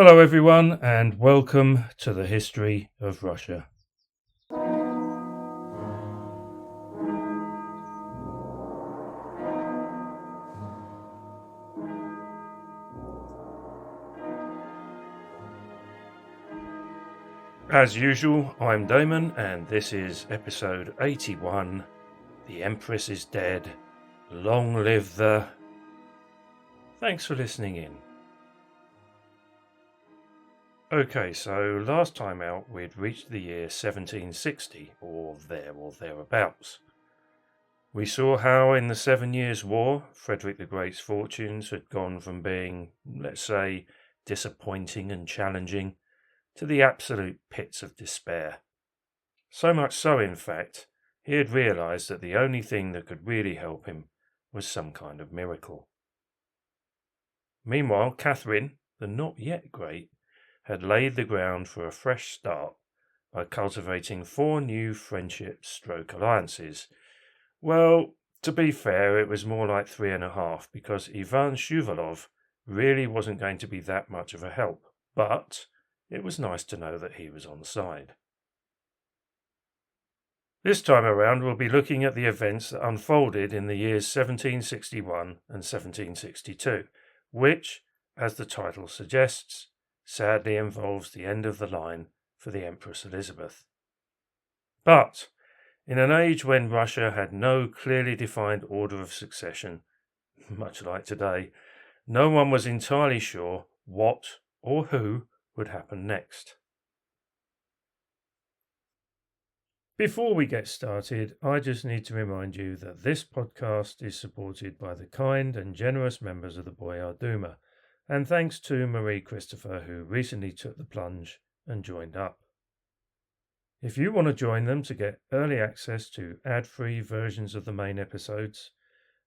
Hello, everyone, and welcome to the history of Russia. As usual, I'm Damon, and this is episode 81. The Empress is dead. Long live the... Thanks for listening in. Okay, so last time out we'd reached the year 1760, or thereabouts. We saw how in the 7 Years' War, Frederick the Great's fortunes had gone from being, let's say, disappointing and challenging, to the absolute pits of despair. So much so, in fact, he had realised that the only thing that could really help him was some kind of miracle. Meanwhile, Catherine, the not yet great, had laid the ground for a fresh start by cultivating 4 new friendships/alliances. Well, to be fair, it was more like 3.5, because Ivan Shuvalov really wasn't going to be that much of a help, but it was nice to know that he was on side. This time around, we'll be looking at the events that unfolded in the years 1761 and 1762, which, as the title suggests, sadly involves the end of the line for the Empress Elizabeth. But in an age when Russia had no clearly defined order of succession, much like today, no one was entirely sure what or who would happen next. Before we get started, I just need to remind you that this podcast is supported by the kind and generous members of the Boyar Duma, and thanks to Marie Christopher, who recently took the plunge and joined up. If you want to join them to get early access to ad-free versions of the main episodes,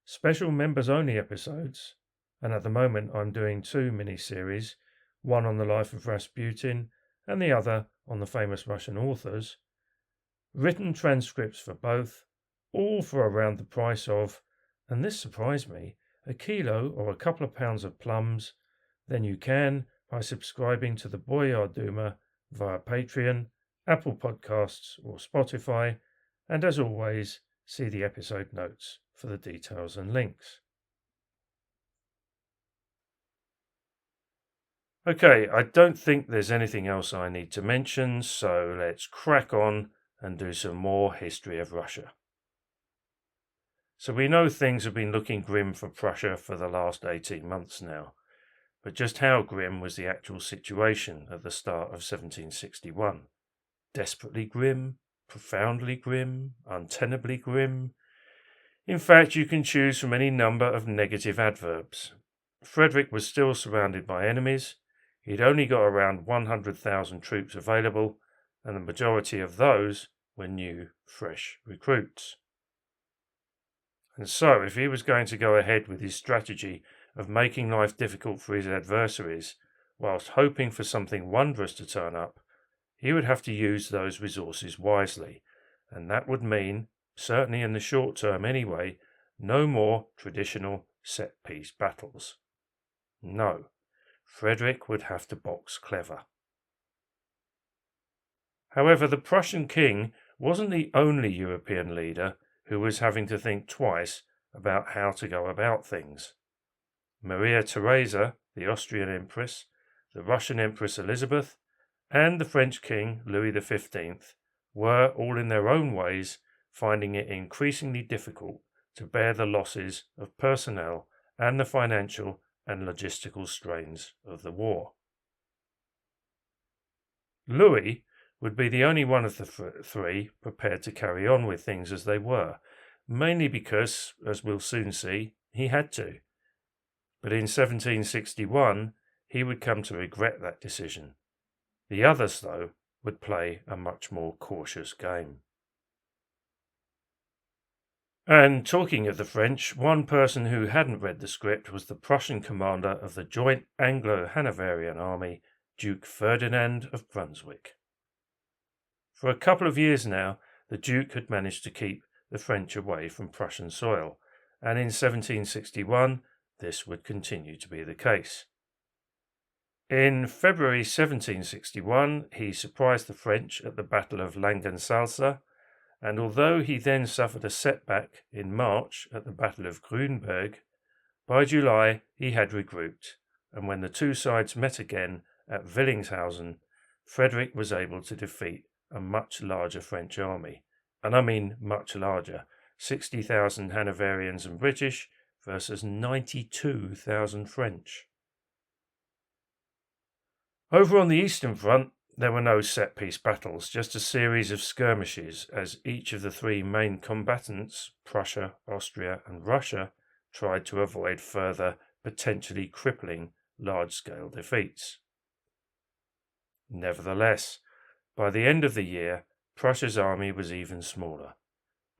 special members-only episodes, and at the moment I'm doing 2 mini-series, one on the life of Rasputin and the other on the famous Russian authors, written transcripts for both, all for around the price of, and this surprised me, a kilo or a couple of pounds of plums, then you can by subscribing to the Boyar Duma via Patreon, Apple Podcasts or Spotify, and as always, see the episode notes for the details and links. Okay, I don't think there's anything else I need to mention, so let's crack on and do some more history of Russia. So we know things have been looking grim for Prussia for the last 18 months now, but just how grim was the actual situation at the start of 1761? Desperately grim? Profoundly grim? Untenably grim? In fact, you can choose from any number of negative adverbs. Frederick was still surrounded by enemies. He'd only got around 100,000 troops available, and the majority of those were new, fresh recruits. And so, if he was going to go ahead with his strategy of making life difficult for his adversaries, whilst hoping for something wondrous to turn up, he would have to use those resources wisely, and that would mean, certainly in the short term anyway, no more traditional set-piece battles. No, Frederick would have to box clever. However, the Prussian king wasn't the only European leader who was having to think twice about how to go about things. Maria Theresa, the Austrian Empress, the Russian Empress Elizabeth, and the French King Louis XV were, all in their own ways, finding it increasingly difficult to bear the losses of personnel and the financial and logistical strains of the war. Louis would be the only one of the three prepared to carry on with things as they were, mainly because, as we'll soon see, he had to. But in 1761, he would come to regret that decision. The others, though, would play a much more cautious game. And talking of the French, one person who hadn't read the script was the Prussian commander of the joint Anglo-Hanoverian army, Duke Ferdinand of Brunswick. For a couple of years now, the Duke had managed to keep the French away from Prussian soil, and in 1761 this would continue to be the case. In February 1761, he surprised the French at the Battle of Langensalza, and although he then suffered a setback in March at the Battle of Grünberg, by July he had regrouped, and when the two sides met again at Willingshausen, Frederick was able to defeat a much larger French army, and I mean much larger, 60,000 Hanoverians and British versus 92,000 French. Over on the Eastern Front, there were no set-piece battles, just a series of skirmishes as each of the three main combatants, Prussia, Austria and Russia, tried to avoid further, potentially crippling, large-scale defeats. Nevertheless, by the end of the year, Prussia's army was even smaller.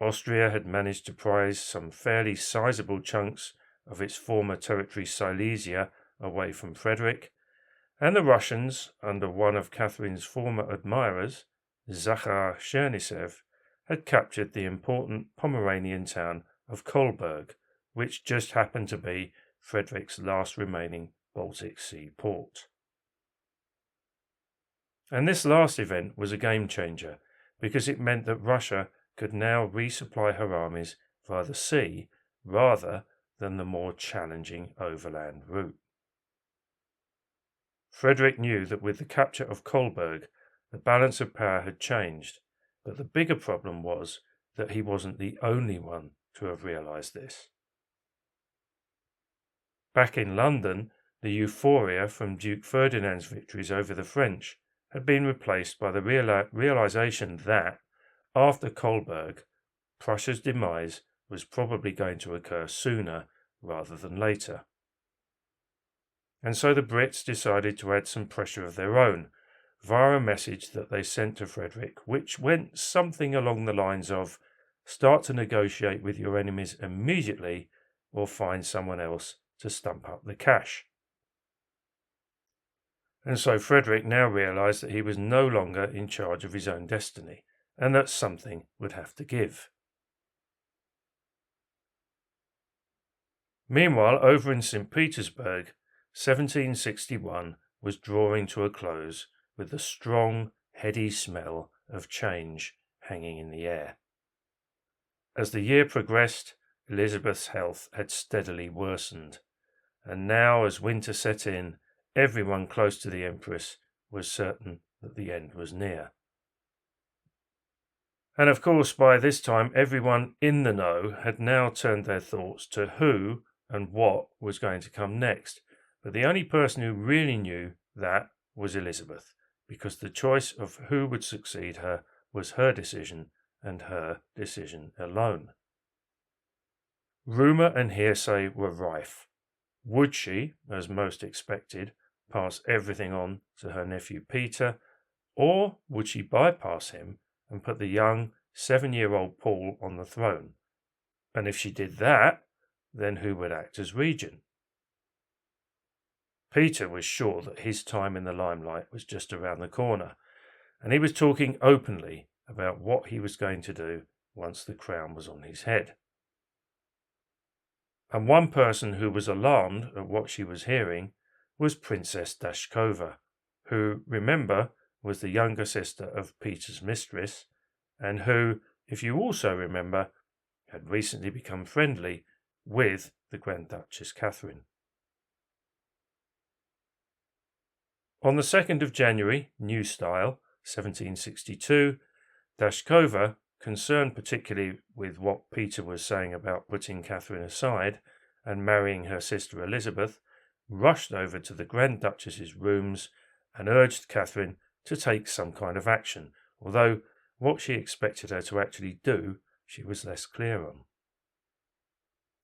Austria had managed to prize some fairly sizable chunks of its former territory Silesia away from Frederick, and the Russians, under one of Catherine's former admirers, Zakhar Chernisev, had captured the important Pomeranian town of Kolberg, which just happened to be Frederick's last remaining Baltic Sea port. And this last event was a game changer, because it meant that Russia could now resupply her armies via the sea rather than the more challenging overland route. Frederick knew that with the capture of Kolberg, the balance of power had changed, but the bigger problem was that he wasn't the only one to have realized this. Back in London, the euphoria from Duke Ferdinand's victories over the French had been replaced by the realization that, after Kolberg, Prussia's demise was probably going to occur sooner rather than later. And so the Brits decided to add some pressure of their own via a message that they sent to Frederick, which went something along the lines of, start to negotiate with your enemies immediately or find someone else to stump up the cash. And so Frederick now realized that he was no longer in charge of his own destiny, and that something would have to give. Meanwhile, over in St Petersburg, 1761 was drawing to a close with the strong, heady smell of change hanging in the air. As the year progressed, Elizabeth's health had steadily worsened, and now as winter set in, everyone close to the Empress was certain that the end was near. And of course, by this time, everyone in the know had now turned their thoughts to who and what was going to come next. But the only person who really knew that was Elizabeth, because the choice of who would succeed her was her decision and her decision alone. Rumour and hearsay were rife. Would she, as most expected, pass everything on to her nephew Peter, or would she bypass him and put the young 7-year-old Paul on the throne? And if she did that, then who would act as regent? Peter was sure that his time in the limelight was just around the corner, and he was talking openly about what he was going to do once the crown was on his head. And one person who was alarmed at what she was hearing was Princess Dashkova, who, remember, was the younger sister of Peter's mistress, and who, if you also remember, had recently become friendly with the Grand Duchess Catherine. On the 2nd of January, New Style, 1762, Dashkova, concerned particularly with what Peter was saying about putting Catherine aside and marrying her sister Elizabeth, rushed over to the Grand Duchess's rooms and urged Catherine to take some kind of action, although what she expected her to actually do, she was less clear on.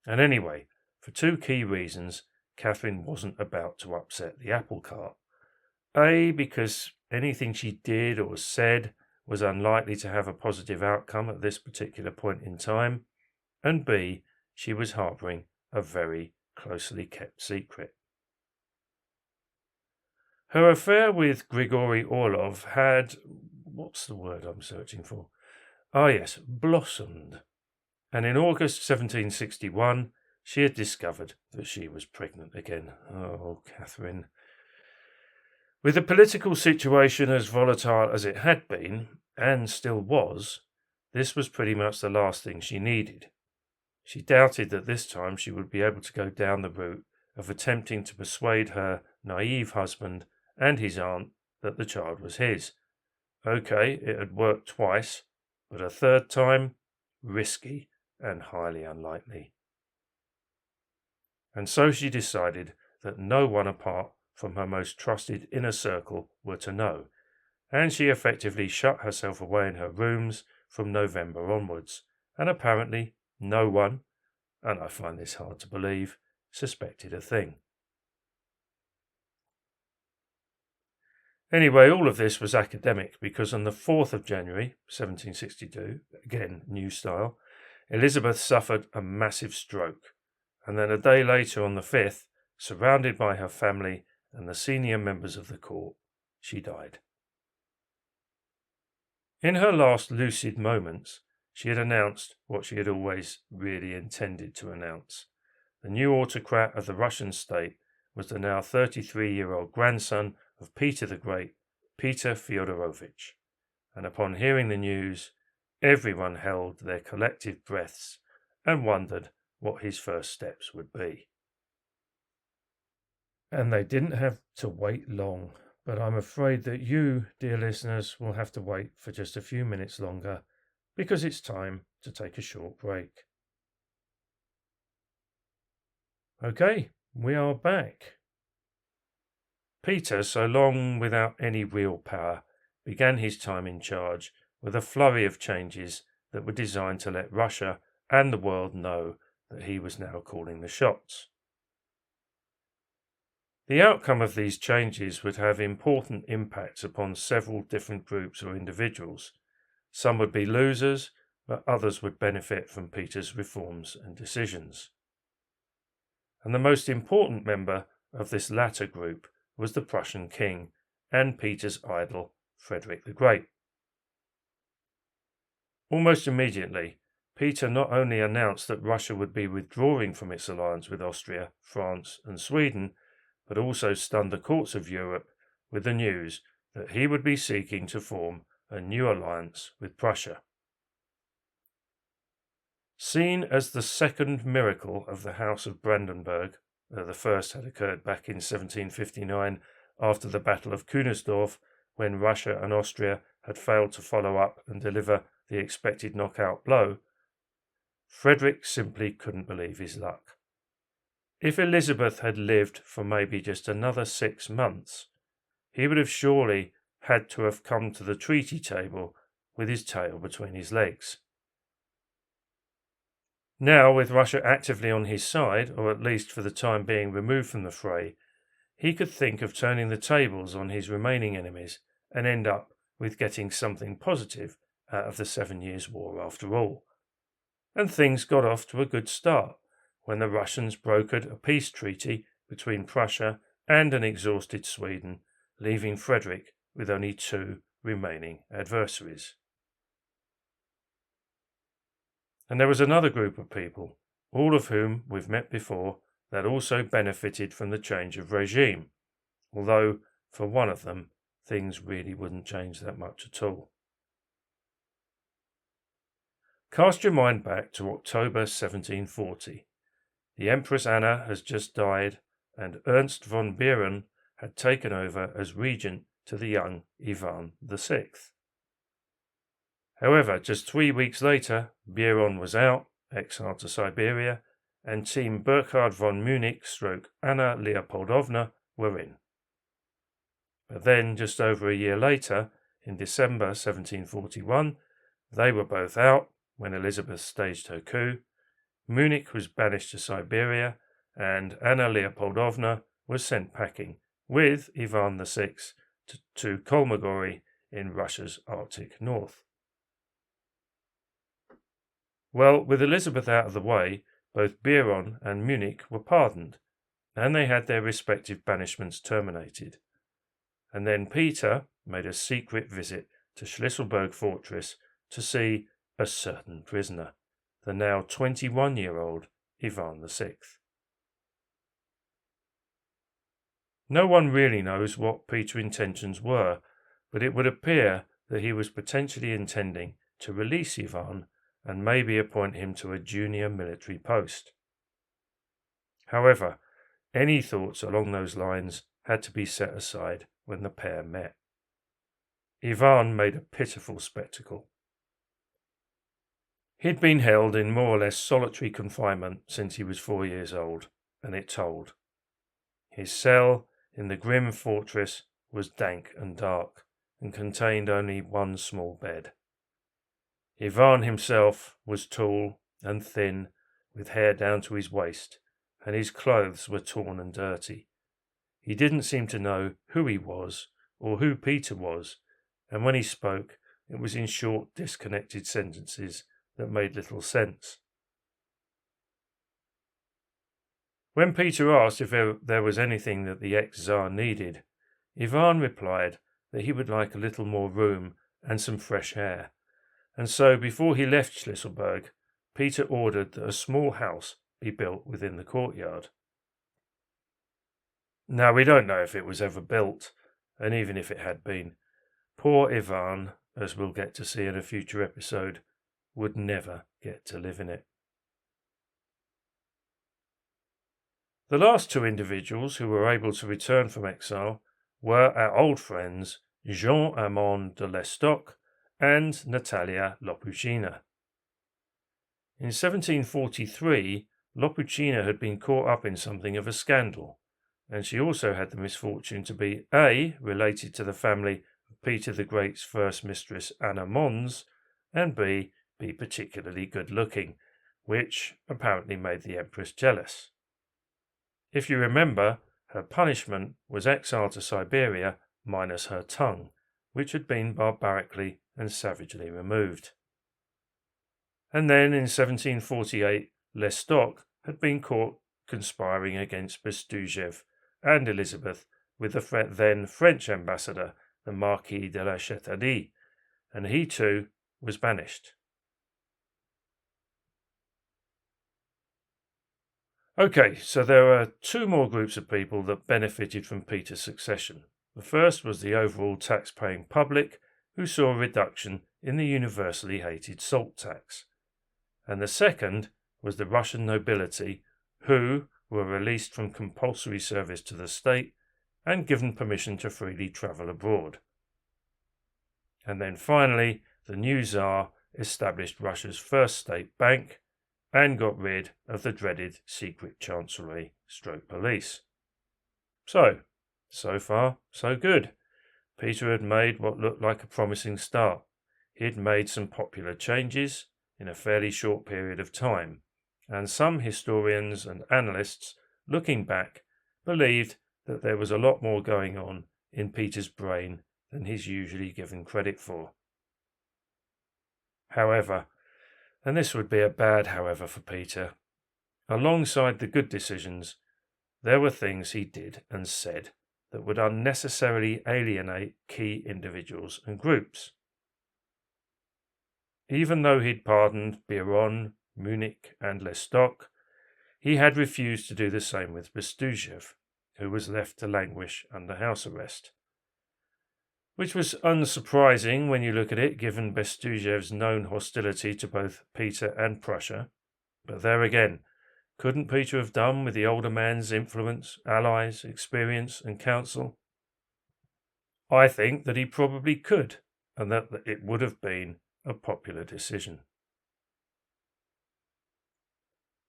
And anyway, for two key reasons, Catherine wasn't about to upset the apple cart. A, because anything she did or said was unlikely to have a positive outcome at this particular point in time, and B, she was harbouring a very closely kept secret. Her affair with Grigory Orlov had, what's the word I'm searching for? Blossomed. And in August 1761, she had discovered that she was pregnant again. Oh, Catherine. With the political situation as volatile as it had been, and still was, this was pretty much the last thing she needed. She doubted that this time she would be able to go down the route of attempting to persuade her naive husband and his aunt that the child was his. Okay, it had worked twice, but a third time, risky and highly unlikely. And so she decided that no one apart from her most trusted inner circle were to know, and she effectively shut herself away in her rooms from November onwards, and apparently no one, and I find this hard to believe, suspected a thing. Anyway, all of this was academic because on the 4th of January 1762, again new style, Elizabeth suffered a massive stroke, and then a day later on the 5th, surrounded by her family and the senior members of the court, she died. In her last lucid moments, she had announced what she had always really intended to announce. The new autocrat of the Russian state was the now 33-year-old grandson of Peter the Great, Peter Fyodorovich. And upon hearing the news, everyone held their collective breaths and wondered what his first steps would be. And they didn't have to wait long, but I'm afraid that you, dear listeners, will have to wait for just a few minutes longer because it's time to take a short break. Okay, we are back. Peter, so long without any real power, began his time in charge with a flurry of changes that were designed to let Russia and the world know that he was now calling the shots. The outcome of these changes would have important impacts upon several different groups or individuals. Some would be losers, but others would benefit from Peter's reforms and decisions. And the most important member of this latter group was the Prussian king and Peter's idol, Frederick the Great. Almost immediately, Peter not only announced that Russia would be withdrawing from its alliance with Austria, France, and Sweden, but also stunned the courts of Europe with the news that he would be seeking to form a new alliance with Prussia. Seen as the second miracle of the House of Brandenburg, the first had occurred back in 1759 after the Battle of Kunersdorf, when Russia and Austria had failed to follow up and deliver the expected knockout blow, Frederick simply couldn't believe his luck. If Elizabeth had lived for maybe just another 6 months, he would have surely had to have come to the treaty table with his tail between his legs. Now, with Russia actively on his side, or at least for the time being removed from the fray, he could think of turning the tables on his remaining enemies and end up with getting something positive out of the 7 Years' War after all. And things got off to a good start when the Russians brokered a peace treaty between Prussia and an exhausted Sweden, leaving Frederick with only 2 remaining adversaries. And there was another group of people, all of whom we've met before, that also benefited from the change of regime, although for one of them things really wouldn't change that much at all. Cast your mind back to October 1740. The Empress Anna has just died, and Ernst von Biron had taken over as regent to the young Ivan VI. However, just 3 weeks later, Biron was out, exiled to Siberia, and Team Burkhard von Munich / Anna Leopoldovna were in. But then, just over a year later, in December 1741, they were both out when Elizabeth staged her coup. Munich was banished to Siberia, and Anna Leopoldovna was sent packing with Ivan VI to Kolmogorye in Russia's Arctic north. Well, with Elizabeth out of the way, both Biron and Munich were pardoned, and they had their respective banishments terminated. And then Peter made a secret visit to Schlüsselburg Fortress to see a certain prisoner, the now 21-year-old Ivan VI. No one really knows what Peter's intentions were, but it would appear that he was potentially intending to release Ivan and maybe appoint him to a junior military post. However, any thoughts along those lines had to be set aside when the pair met. Ivan made a pitiful spectacle. He'd been held in more or less solitary confinement since he was 4 years old, and it told. His cell in the grim fortress was dank and dark, and contained only one small bed. Ivan himself was tall and thin, with hair down to his waist, and his clothes were torn and dirty. He didn't seem to know who he was or who Peter was, and when he spoke, it was in short, disconnected sentences that made little sense. When Peter asked if there was anything that the ex-Tsar needed, Ivan replied that he would like a little more room and some fresh air, and so before he left Schlüsselburg, Peter ordered that a small house be built within the courtyard. Now, we don't know if it was ever built, and even if it had been, poor Ivan, as we'll get to see in a future episode, would never get to live in it. The last two individuals who were able to return from exile were our old friends Jean-Amand de Lestoc and Natalia Lopuchina. In 1743, Lopuchina had been caught up in something of a scandal, and she also had the misfortune to be A, related to the family of Peter the Great's first mistress Anna Mons, and B, be particularly good-looking, which apparently made the Empress jealous. If you remember, her punishment was exile to Siberia minus her tongue, which had been barbarically and savagely removed. And then in 1748, Lestoc had been caught conspiring against Bestuzhev and Elizabeth with the then French ambassador, the Marquis de la Chatardie, and he too was banished. Okay, so there are two more groups of people that benefited from Peter's succession. The first was the overall tax-paying public, who saw a reduction in the universally hated salt tax. And the second was the Russian nobility, who were released from compulsory service to the state and given permission to freely travel abroad. And then finally, the new Tsar established Russia's first state bank and got rid of the dreaded secret chancellery / police. So far, so good. Peter had made what looked like a promising start. He had made some popular changes in a fairly short period of time, and some historians and analysts, looking back, believed that there was a lot more going on in Peter's brain than he's usually given credit for. However, and this would be a bad however for Peter, alongside the good decisions, there were things he did and said that would unnecessarily alienate key individuals and groups. Even though he'd pardoned Biron, Munich, and Lestoc, he had refused to do the same with Bestuzhev, who was left to languish under house arrest. Which was unsurprising when you look at it, given Bestuzhev's known hostility to both Peter and Prussia. But there again, couldn't Peter have done with the older man's influence, allies, experience, and counsel? I think that he probably could, and that it would have been a popular decision.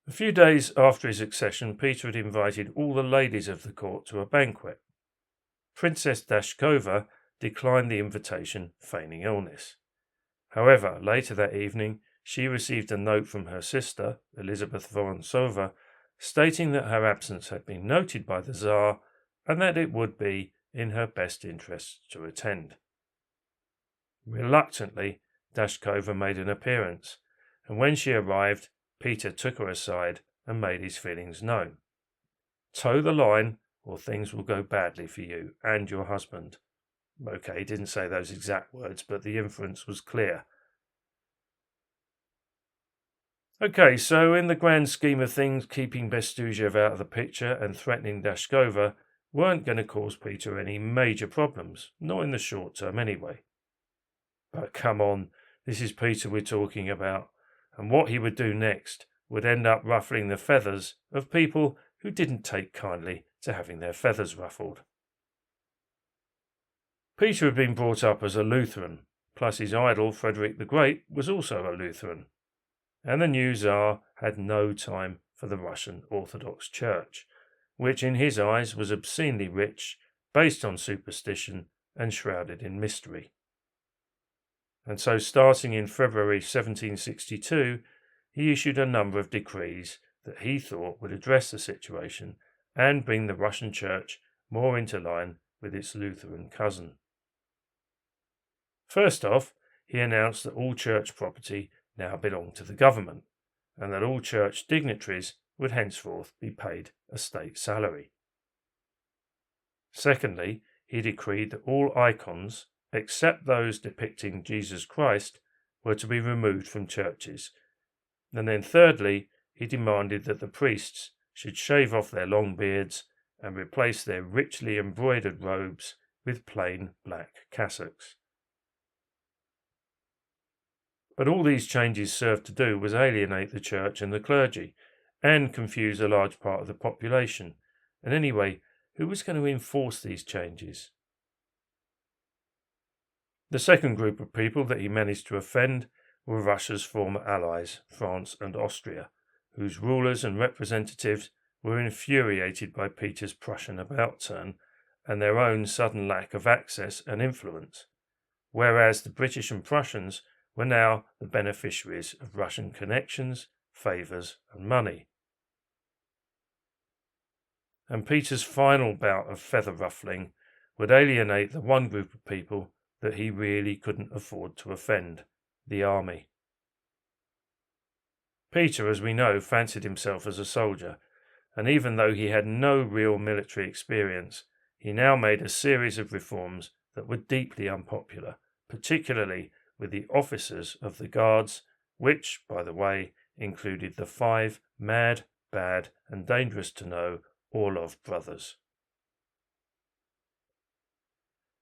A few days after his accession, Peter had invited all the ladies of the court to a banquet. Princess Dashkova declined the invitation, feigning illness. However, later that evening, she received a note from her sister, Elizabeth Vorontsova, stating that her absence had been noted by the Tsar and that it would be in her best interests to attend. Reluctantly, Dashkova made an appearance, and when she arrived, Peter took her aside and made his feelings known. "Toe the line, or things will go badly for you and your husband." Okay, he didn't say those exact words, but the inference was clear. Okay, so in the grand scheme of things, keeping Bestuzhev out of the picture and threatening Dashkova, weren't going to cause Peter any major problems, not in the short term anyway. But come on, this is Peter we're talking about, and what he would do next would end up ruffling the feathers of people who didn't take kindly to having their feathers ruffled. Peter had been brought up as a Lutheran, plus his idol Frederick the Great was also a Lutheran, and the new Tsar had no time for the Russian Orthodox Church, which in his eyes was obscenely rich, based on superstition and shrouded in mystery. And so, starting in February 1762, he issued a number of decrees that he thought would address the situation and bring the Russian Church more into line with its Lutheran cousin. First off, he announced that all church property now belonged to the government, and that all church dignitaries would henceforth be paid a state salary. Secondly, he decreed that all icons, except those depicting Jesus Christ, were to be removed from churches. And then thirdly, he demanded that the priests should shave off their long beards and replace their richly embroidered robes with plain black cassocks. But all these changes served to do was alienate the church and the clergy, and confuse a large part of the population. And anyway, who was going to enforce these changes? The second group of people that he managed to offend were Russia's former allies, France and Austria, whose rulers and representatives were infuriated by Peter's Prussian about-turn and their own sudden lack of access and influence, whereas the British and Prussians were now the beneficiaries of Russian connections, favours and money. And Peter's final bout of feather ruffling would alienate the one group of people that he really couldn't afford to offend, the army. Peter, as we know, fancied himself as a soldier, and even though he had no real military experience, he now made a series of reforms that were deeply unpopular, particularly with the officers of the guards, which, by the way, included the 5 mad, bad, and dangerous to know Orlov brothers.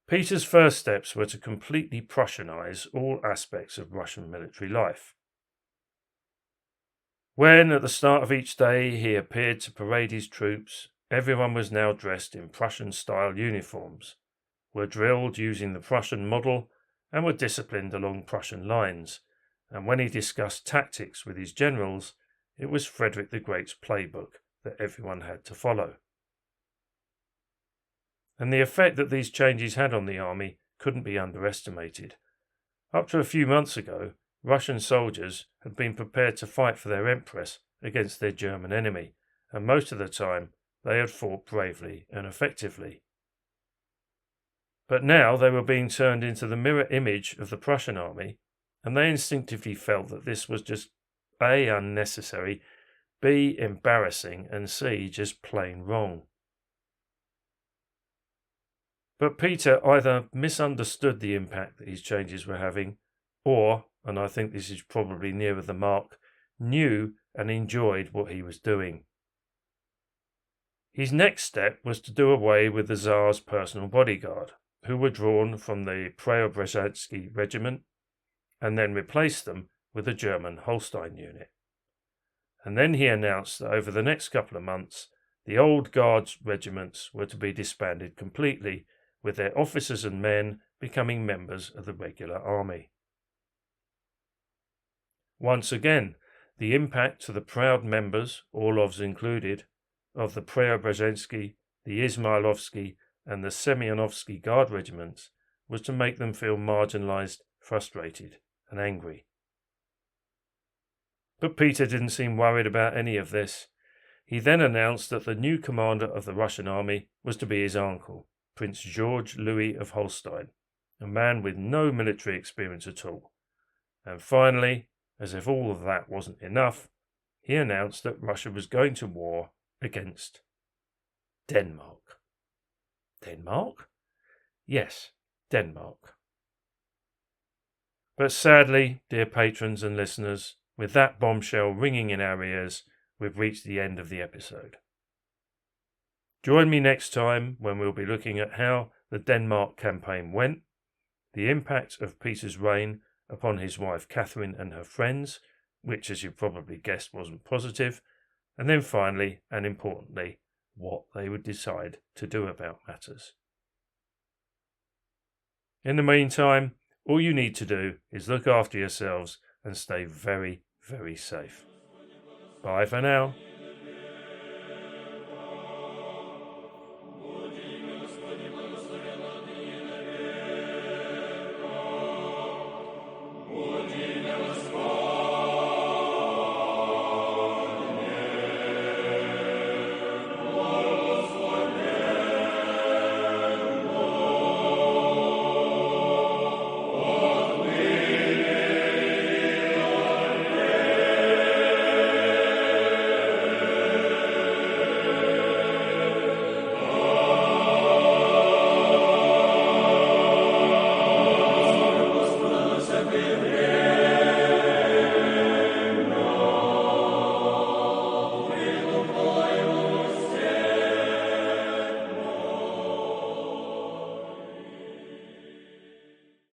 Peter's first steps were to completely Prussianize all aspects of Russian military life. When, at the start of each day, he appeared to parade his troops, everyone was now dressed in Prussian-style uniforms, were drilled using the Prussian model, and were disciplined along Prussian lines, and when he discussed tactics with his generals, it was Frederick the Great's playbook that everyone had to follow. And the effect that these changes had on the army couldn't be underestimated. Up to a few months ago, Russian soldiers had been prepared to fight for their Empress against their German enemy, and most of the time they had fought bravely and effectively. But now they were being turned into the mirror image of the Prussian army, and they instinctively felt that this was just A, unnecessary, B, embarrassing, and C, just plain wrong. But Peter either misunderstood the impact that these changes were having, or, and I think this is probably nearer the mark, knew and enjoyed what he was doing. His next step was to do away with the Tsar's personal bodyguard, who were drawn from the Preobrazhensky regiment, and then replace them with a German Holstein unit. And then he announced that over the next couple of months, the old Guards regiments were to be disbanded completely, with their officers and men becoming members of the regular army. Once again, the impact to the proud members, Orlovs included, of the Preobrazhensky, the Izmailovsky, and the Semyonovsky Guard regiments was to make them feel marginalized, frustrated, and angry. But Peter didn't seem worried about any of this. He then announced that the new commander of the Russian army was to be his uncle, Prince George Louis of Holstein, a man with no military experience at all. And finally, as if all of that wasn't enough, he announced that Russia was going to war against Denmark. Denmark? Yes, Denmark. But sadly, dear patrons and listeners, with that bombshell ringing in our ears, we've reached the end of the episode. Join me next time when we'll be looking at how the Denmark campaign went, the impact of Peter's reign upon his wife Catherine and her friends, which, as you probably guessed, wasn't positive, and then finally, and importantly, what they would decide to do about matters. In the meantime, all you need to do is look after yourselves and stay very, very safe. Bye for now.